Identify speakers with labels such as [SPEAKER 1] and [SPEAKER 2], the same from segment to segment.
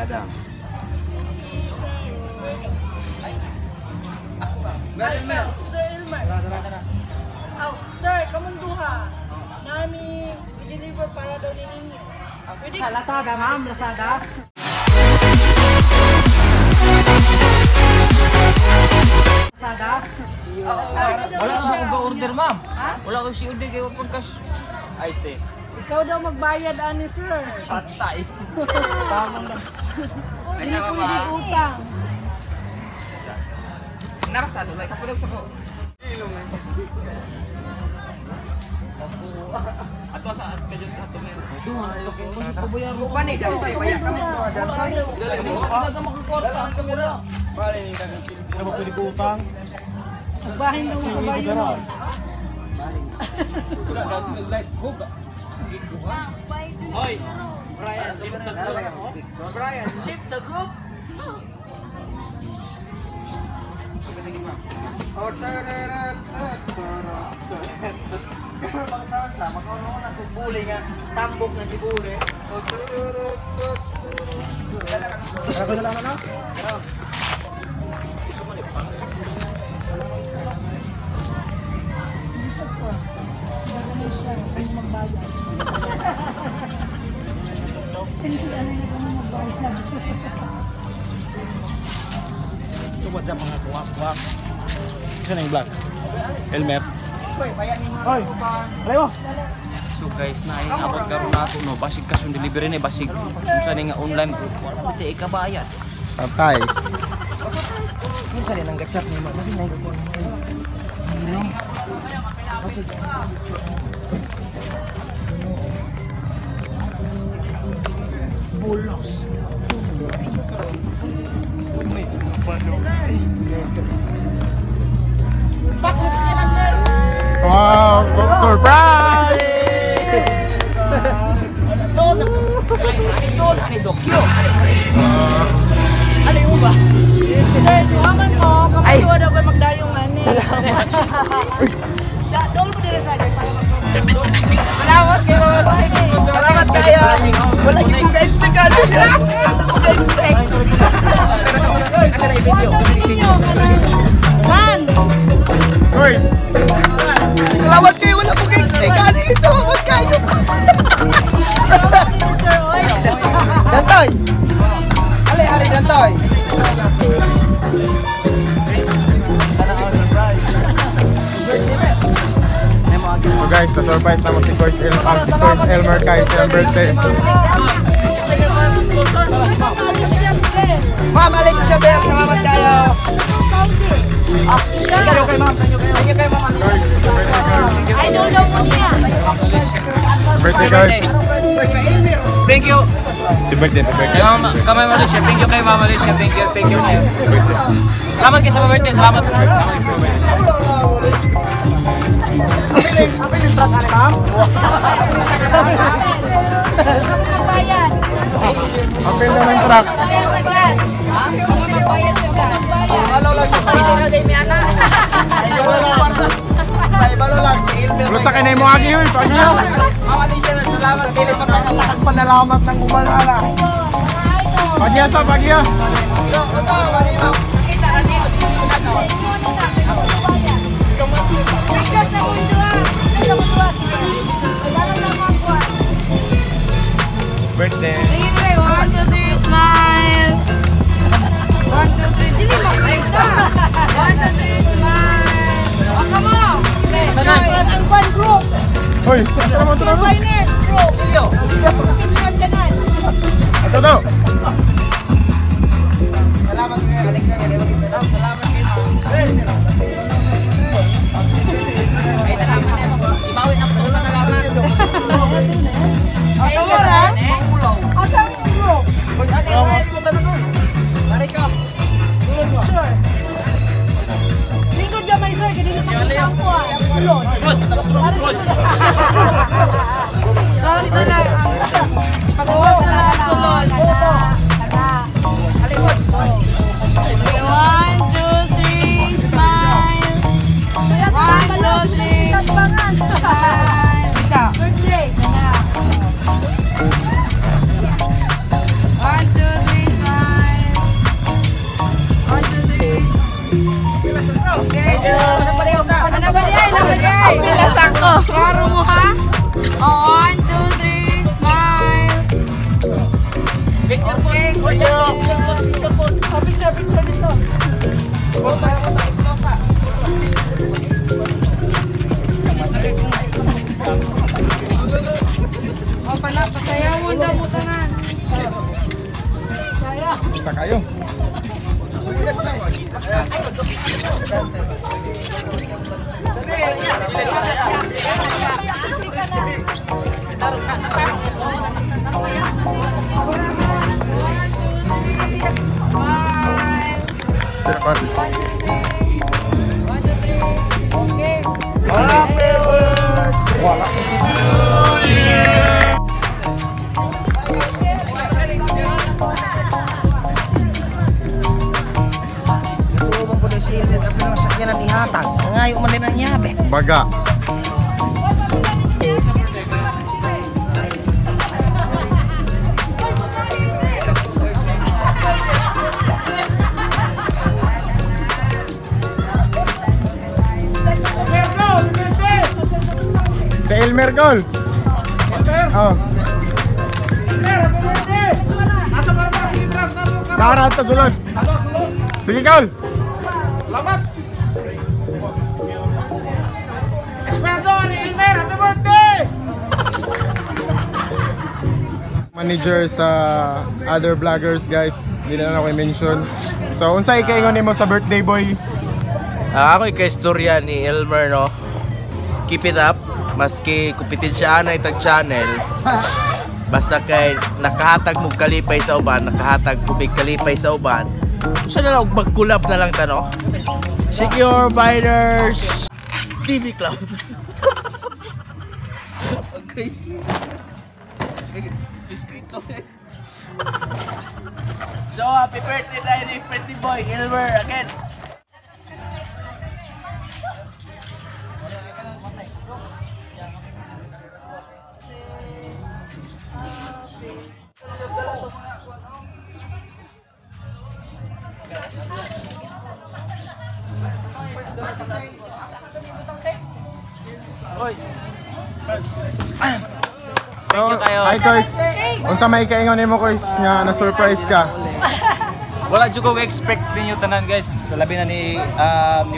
[SPEAKER 1] Madam.
[SPEAKER 2] Sir Elmer. Oh, sir, kamunduha. Nami i-deliver para daw ninyo. Pwede
[SPEAKER 3] Sa Lazada, ma'am, Lazada. Lazada.
[SPEAKER 4] Wala ka mag-order, ma'am. Wala ka si order kayo pang cash. I see.
[SPEAKER 2] Ikaw daw magbayad ani sir.
[SPEAKER 4] Patay.
[SPEAKER 3] Tama na.
[SPEAKER 2] Hindi pwede utang.
[SPEAKER 4] Narasado, like kapulag sa ko. Ato sa at medyo ato men.
[SPEAKER 1] Lupa nih, dari tayo, banyak kamu tuh ada tayo.
[SPEAKER 4] Daga makakwarta ang kamera.
[SPEAKER 1] Bali nih dagang sini.
[SPEAKER 3] Ano ba pwede ko utang?
[SPEAKER 2] Magbahin daw sa bayo mo.
[SPEAKER 4] Like hoga. Hoy. Brian, leave the group. Brian, leave the group.
[SPEAKER 1] Order. Bangsawan sama kau nona tuh bule nga tambok nga si bule.
[SPEAKER 3] Ano na lang, ano? Tungkol sa mga kuwak-kuwak. Isa na yung black? Helmet. Hoy! Alay mo!
[SPEAKER 4] So guys, na ay abot karon nato no, basig cash on delivery ni basig unsa ni nga online wala bite ikabayad.
[SPEAKER 3] Patay.
[SPEAKER 4] Kinsa rin ang gatchat ni mo? Basig na ko. Basig.
[SPEAKER 3] Bulos. Wow! Surprise!
[SPEAKER 4] Idol ani dokyo. Ano yung ba?
[SPEAKER 2] Sir, tuwangan mo, kamunduha daw kayo magdayong ani. Salamat. Dol mo dire sa akin.
[SPEAKER 4] Salamat kayo.
[SPEAKER 1] Salamat kayo. Wala gyud ko ka-expect ano. Wala ko ka-expect.
[SPEAKER 4] Ano na video?
[SPEAKER 2] Man!
[SPEAKER 3] Guys!
[SPEAKER 1] Salamat kayo. Wala ko ka-expect ano. Salamat kayo.
[SPEAKER 2] Sir, oy.
[SPEAKER 1] Dantoy. Ali Dantoy. Sana all surprise.
[SPEAKER 3] So guys, na-surprise naman si Coach Elmer kay siyang birthday.
[SPEAKER 1] Ma'am Alexia Ber, salamat kayo.
[SPEAKER 4] Thank you kay ma'am. Thank you kay ma'am.
[SPEAKER 3] Guys, birthday guys.
[SPEAKER 2] Ay, daw mo niya.
[SPEAKER 3] Birthday guys.
[SPEAKER 4] Thank you.
[SPEAKER 3] Happy birthday, happy birthday.
[SPEAKER 4] Kamay Malaysia. Thank you kay Ma'am Malaysia. Thank you kayo. Salamat kayo sa birthday. Salamat.
[SPEAKER 3] Happy birthday, ma'am.
[SPEAKER 2] Bayad.
[SPEAKER 3] Happy na ng truck.
[SPEAKER 2] Bayad.
[SPEAKER 1] Balo lang si Elmer.
[SPEAKER 3] Gusto ka na yung mga giyoy, pag niyo.
[SPEAKER 1] Ma'am Alicia, salamat kayo. Patang panalamat ng umalala.
[SPEAKER 3] Pagya sa pagya. Birthday.
[SPEAKER 2] One, two, three, smile. One, two, three. Dili mo. One, two, three, smile. Oh, come on. Ang one group.
[SPEAKER 3] Hoy, ito naman ito naman.
[SPEAKER 2] Finers group. Picture ka na.
[SPEAKER 3] Ito daw.
[SPEAKER 1] Salamat kayo, Alexia. Salamat kayo.
[SPEAKER 4] Ibawin ang tulang na laman.
[SPEAKER 2] Ayora? Asang group? Picture. Lingkod ka may sir. Hindi makita ko ah. Sulod.
[SPEAKER 4] Good.
[SPEAKER 2] Sorry na lang. Pag-uwas na lang sulod.
[SPEAKER 4] Picture po. Picture po. Picture dito. Basta
[SPEAKER 2] O pala, pasayawon daw mo tanan.
[SPEAKER 3] Basta kayo. Wala.
[SPEAKER 1] Ngayon man din ang yabe.
[SPEAKER 3] Baga. Si Elmer Gol. Oh. Tara to sulod. Sige Gol.
[SPEAKER 1] Salamat! Esmeraldo ni Elmer! Happy birthday!
[SPEAKER 3] Manager sa other vloggers guys. Hindi na ako i-mention. So, unsay ikaingon nimo sa birthday boy?
[SPEAKER 1] Ako ika-istorya ni Elmer, no? Keep it up. Maski kupitin siya na itag channel. Basta kay nakahatag mo kalipay sa uban, nakahatag kubig kalipay sa uban. Gusto na lang mag-collab na lang tano. Secure Binders TV Club. Okay. So happy birthday tayo ni Pretty Boy Elmer again.
[SPEAKER 3] So, hi Kois. Unsa may ikaingon nimo Kois nga na-surprise ka?
[SPEAKER 4] wala jud ko expect ninyo tanan guys. Sa labi na ni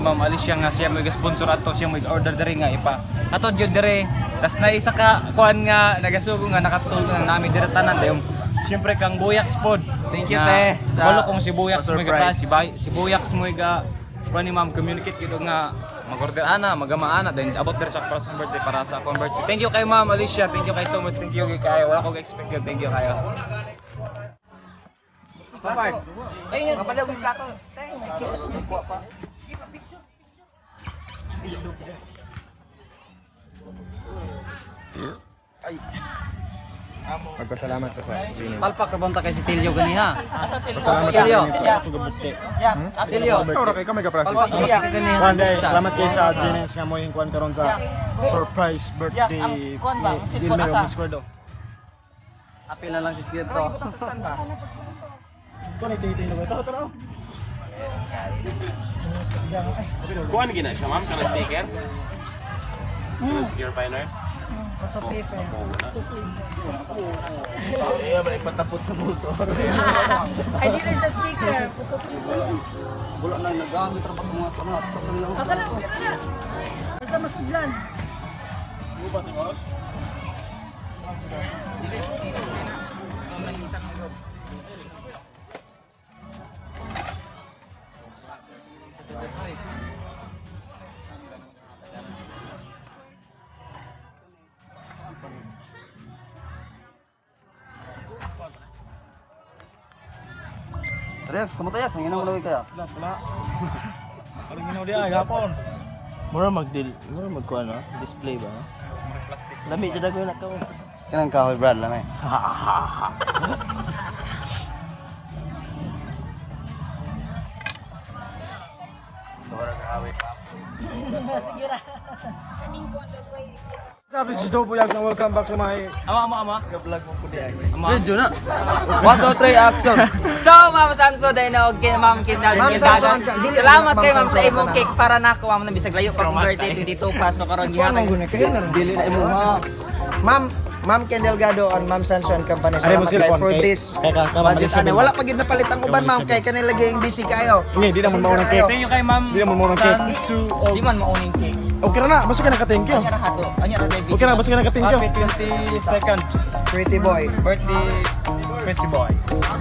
[SPEAKER 4] Ma'am Alicia nga siya mo sponsor ato, siya mo order diri nga ipa. Ato jud diri. Tas na isa ka kuan nga nagasugo nga nakatulog na namin diri tanan dayon. Siyempre kang Buyak Spod.
[SPEAKER 1] Thank you te.
[SPEAKER 4] Wala kong si Buyak
[SPEAKER 1] sa
[SPEAKER 4] mo
[SPEAKER 1] surprise.
[SPEAKER 4] si Buyak mo ga kuan ni Ma'am communicate gid nga mag-order ana, magama ana then abot diri sa first birthday para sa akong birthday. Thank you kay Ma'am Alicia. Thank you kay so much. Thank you kay wala ko expect yun. Thank you kayo.
[SPEAKER 1] Bye-bye. Ayun, mapadaw yung plato.
[SPEAKER 3] Magpasalamat sa Pilipinas.
[SPEAKER 4] Palpak ka banta kay si Tilio ganiha.
[SPEAKER 3] Salamat
[SPEAKER 4] Tilio.
[SPEAKER 3] sa tugabuti.
[SPEAKER 4] Tilio.
[SPEAKER 3] Ora kay ka may ka-practice.
[SPEAKER 4] Palpak ganiha.
[SPEAKER 3] One day, salamat kay sa Genes nga mo yung kuan karon sa surprise birthday ni Gilmer Obiscuerdo.
[SPEAKER 4] Apil na lang si Skirto.
[SPEAKER 3] Kuan ito na ba? Tara.
[SPEAKER 5] Kuan gina siya ma'am, kana sticker? Kana sticker binders?
[SPEAKER 2] Photo paper.
[SPEAKER 1] Iya, balik patapot sa bulto.
[SPEAKER 2] Ay, dito sa sticker. Photo paper.
[SPEAKER 4] Wala na nagamit ra pag mga panat.
[SPEAKER 2] Basta masudlan.
[SPEAKER 4] Rex, kamu tayo, sanginan mo lagi kaya.
[SPEAKER 3] Wala. Aling ginaw dia gapon.
[SPEAKER 1] Mura magkuan no? Display ba? Lami jud ako na ka.
[SPEAKER 4] Kanang kahoy Brad lang eh.
[SPEAKER 2] Sigura.
[SPEAKER 3] Sabi si Dobo Yag na welcome back sa mga
[SPEAKER 4] Ama.
[SPEAKER 3] vlog mo ko diay.
[SPEAKER 4] Ama.
[SPEAKER 1] Medyo na. 1, 2, 3 action.
[SPEAKER 6] So, Ma'am Sanso, dahil na og Ma'am Kindal.
[SPEAKER 1] Ma'am Sanso, dili
[SPEAKER 6] Salamat
[SPEAKER 1] Ma'am
[SPEAKER 6] kay Ma'am
[SPEAKER 1] Sanso,
[SPEAKER 6] sa imong
[SPEAKER 1] na.
[SPEAKER 6] cake para nako amo na bisag layo pa kong birthday 22 pa so karon
[SPEAKER 1] Kuan man
[SPEAKER 6] gihatag.
[SPEAKER 1] guni kayo na.
[SPEAKER 4] Dili na imo ha.
[SPEAKER 1] Ma'am,
[SPEAKER 7] Ma'am Ken Delgado and Ma'am Sanso and Company.
[SPEAKER 3] Ay, mo
[SPEAKER 7] Salamat
[SPEAKER 3] sila,
[SPEAKER 7] kayo
[SPEAKER 3] Juan,
[SPEAKER 7] for
[SPEAKER 3] kay-
[SPEAKER 7] this
[SPEAKER 3] kay ka- ka-
[SPEAKER 7] budget.
[SPEAKER 3] Malaysia,
[SPEAKER 7] Wala pa gid napalit ang uban, ma'am. Kay kanila laging busy kayo.
[SPEAKER 3] Hindi, di naman maunang cake.
[SPEAKER 4] Thank you kay Ma'am
[SPEAKER 3] Di naman maunang cake.
[SPEAKER 4] Sansu
[SPEAKER 6] Di man mauning cake.
[SPEAKER 3] Okay na, basta ka naka-thank you.
[SPEAKER 6] Anya ra hato. Anya ra David.
[SPEAKER 3] Okay na, basta ka naka-thank you.
[SPEAKER 4] Happy 22nd
[SPEAKER 7] Pretty boy.
[SPEAKER 4] birthday, Pretty Boy.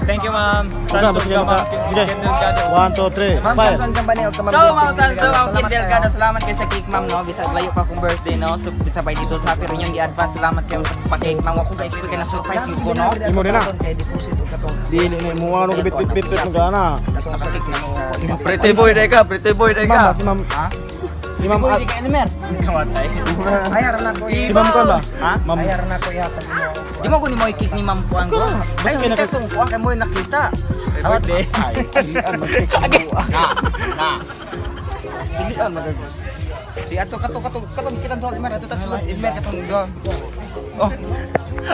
[SPEAKER 4] Thank you, Ma'am
[SPEAKER 3] Okay,
[SPEAKER 4] Sansu
[SPEAKER 3] basta ka
[SPEAKER 4] Ma'am
[SPEAKER 3] naka... Sige.
[SPEAKER 4] Ken Delgado.
[SPEAKER 3] 1, 2, 3.
[SPEAKER 7] Ma'am Sanso and Company og
[SPEAKER 6] So, Ma'am Sanso, Ma'am Ken
[SPEAKER 7] Salamat
[SPEAKER 6] Delgado,
[SPEAKER 7] kayo.
[SPEAKER 6] salamat kayo sa cake, ma'am, no? Bisag layo pa akong birthday, no? So, sabay dito sa happy reunion, di-advance. Salamat kayo sa pa-cake, ma'am. Ako ga-expect kayo na surprise ko, no?
[SPEAKER 3] Imo din na.
[SPEAKER 7] Kay deposit og katong
[SPEAKER 3] Dili ni mo ano bit ng gana.
[SPEAKER 6] Basta pa-cake na mo.
[SPEAKER 1] Pretty boy day ka, pretty boy day
[SPEAKER 3] Si Ma'am,
[SPEAKER 1] ka.
[SPEAKER 3] si Ma'am. Si Ma'am.
[SPEAKER 6] Boy, di ka Elmer.
[SPEAKER 4] Kamatay.
[SPEAKER 7] ayar na ko
[SPEAKER 3] Si Ma'am ko ba?
[SPEAKER 6] Ha?
[SPEAKER 3] Ma'am.
[SPEAKER 7] Ayar na ko ihatag mo.
[SPEAKER 6] Di mo ko ni mo i-cake ni ma'am Kuang ko. Basta
[SPEAKER 3] Ay,
[SPEAKER 6] hindi ka itong Kuang kay mo yung nakita. Awat
[SPEAKER 4] Birthday.
[SPEAKER 3] Pilian mag-cake ang buwa.
[SPEAKER 6] na.
[SPEAKER 3] Pilian mag-cake.
[SPEAKER 6] Si ato katong kitang to Elmer, ato ta sulod Elmer katong do. Oh,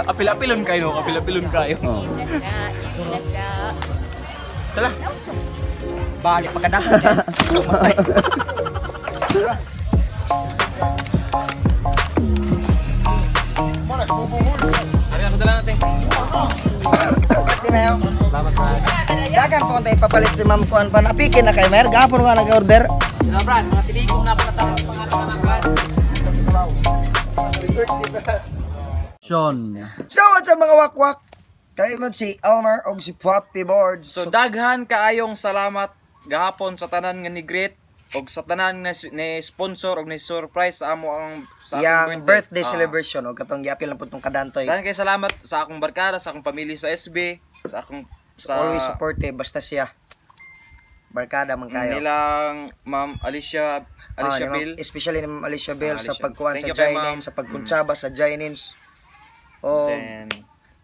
[SPEAKER 4] Apil-apilon kayo, no? Apil-apilon kayo.
[SPEAKER 6] tala. Balik pagkadahan. Matay.
[SPEAKER 4] Ari ako dala natin.
[SPEAKER 7] Di mayo. Salamat sa. Dagan po tayo papalit si Ma'am Kuan pa. Napikin na kay Mer. Gapon nga nag-order.
[SPEAKER 6] Brad, mga tiligong na ako natapos pangalan ng Brad.
[SPEAKER 7] So what's up mga wakwak? Kayo man si Elmer og si Poppy Boards.
[SPEAKER 4] So daghan kaayong salamat gahapon sa tanan nga ni Great og sa tanan nga ni sponsor og ni surprise sa amo ang sa akong
[SPEAKER 7] yang birthday
[SPEAKER 4] Ah.
[SPEAKER 7] celebration og katong giapil na pud tong kadantoy.
[SPEAKER 4] Daghan kay salamat sa akong barkada, sa akong pamilya sa SB, sa akong
[SPEAKER 7] Always supportive basta siya. Barkada man kayo.
[SPEAKER 4] nilang Ma'am Alicia
[SPEAKER 7] Ni Ma'am-
[SPEAKER 4] Bill.
[SPEAKER 7] especially ni Ma'am Alicia Bill sa
[SPEAKER 4] Alicia.
[SPEAKER 7] pagkuhan
[SPEAKER 4] Thank
[SPEAKER 7] sa
[SPEAKER 4] you kay
[SPEAKER 7] Jainin,
[SPEAKER 4] Ma'am.
[SPEAKER 7] sa pagkuntsaba sa Jainins. O
[SPEAKER 4] Then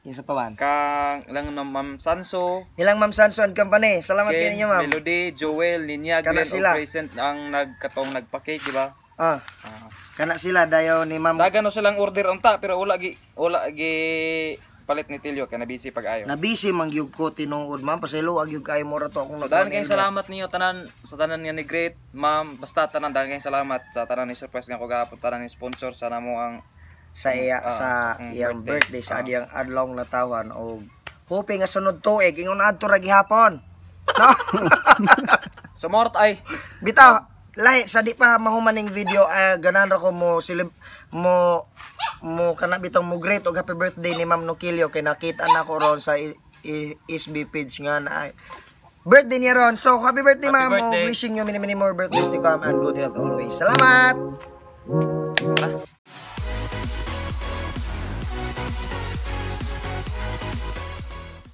[SPEAKER 7] isa pa man.
[SPEAKER 4] kang lang ng Ma'am Sanso,
[SPEAKER 7] Nilang Ma'am Sanso and Company. Salamat
[SPEAKER 4] Ken,
[SPEAKER 7] kayo ninyo, Ma'am.
[SPEAKER 4] Melody, Joel, Ninya,
[SPEAKER 7] Kana
[SPEAKER 4] Glenn,
[SPEAKER 7] sila.
[SPEAKER 4] og present ang nagpa-cake, di ba?
[SPEAKER 7] Ah, kana sila dayo ni Ma'am.
[SPEAKER 4] Dagan no silang order unta pero wala gi palit ni Tilio kay na busy pag-ayo.
[SPEAKER 7] Na busy man gyud ko tinuod, Ma'am. Pasaylo ag gyud kay mura to akong
[SPEAKER 4] So, dahil kayong salamat ninyo tanan sa tanan nga ni Great, Ma'am. Basta tanan dahil kayong salamat sa tanan ni surprise nga ko gahapon tanan ni sponsor sana mo ang
[SPEAKER 7] sa iya sa iyang birthday sa adiyang adlaw na tawhan og hoping nga sunod tuig ingon adto ra gihapon. No?
[SPEAKER 4] sa Mort ay
[SPEAKER 7] Bitaw, lahi sa di pa mahumaning video ganan ra ko mo kana bitong mo great og happy birthday ni Ma'am Nukilio kay nakita na ko ron sa SB page nga na birthday niya ron. So happy birthday
[SPEAKER 4] Happy
[SPEAKER 7] Ma'am.
[SPEAKER 4] birthday.
[SPEAKER 7] Wishing you many more birthdays to come and good health always. Salamat.